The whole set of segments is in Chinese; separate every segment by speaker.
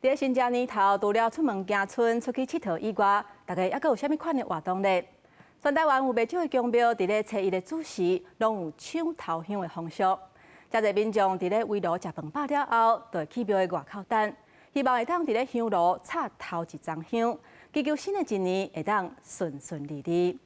Speaker 1: 伫新正年头，除了出门行村、出去佚佗以外，大家还阁有啥物款的活动呢？全台湾有袂少的宫庙，伫咧初一的主时，拢有抢头香的风俗。真侪民众伫咧围炉食饭饱了后，就会去庙的外口等，希望会当伫咧香炉插头一炷香，祈求新的一年会当顺顺利利。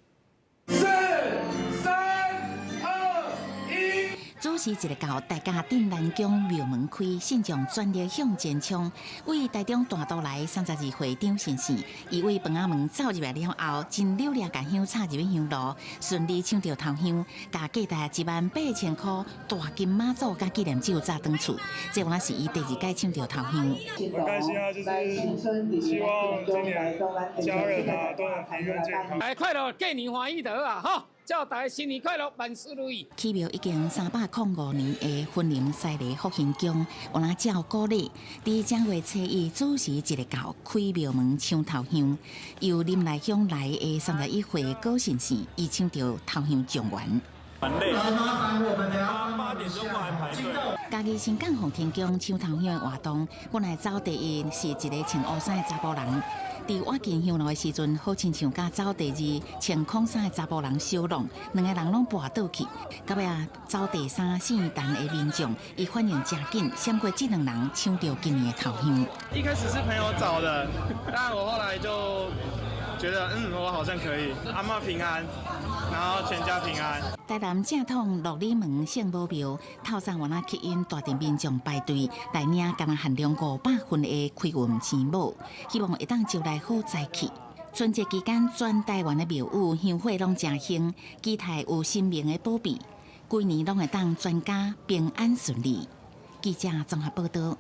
Speaker 2: 主持一个到大家镇南宫庙门开，信众全力向前冲。为台中大都来32会长先生，伊为饭仔门走入来了后，真溜俩把香插入去香炉，顺利抢到头香，加价值18000块大金妈祖加纪念酒炸转厝。这原来是伊第2届抢到头香。
Speaker 3: 很开心啊，就是希望今年家人啊都能平安健康。
Speaker 4: 来，快乐，过年欢喜得啊！哈。祝大家新年快乐，万事如意。
Speaker 2: 起庙已经305年的婚林西礼福兴宫，有人照鼓励，伫正月初一主时一个到开庙门抢头香，由林内乡来的31岁高先生，伊抢到头香状元。
Speaker 3: 蛮累，8点钟过来排队。
Speaker 2: 嘉义新港奉天宫抢头香的活动，本来走第一是一个穿乌衫的查甫人。伫我进香炉的时阵，好亲像甲走第2穿空衫的查甫人相弄，两个人拢跋倒去。到尾走第3姓陈的民众，伊反应真紧，闪过这2人抢到今年的头香。
Speaker 3: 一开始是朋友找的，但我后来就觉得，我好像可以。阿嬷平安，然后全家平安。
Speaker 2: 台南正统六里门圣母庙透早原来吸引大群民众排队来领，敢若限量500份的开运钱母，希望会当招来好财气。春节期间，全台湾的庙宇香火拢真兴，期待有神明的保庇，规年拢会当全家平安顺利。记者综合报道。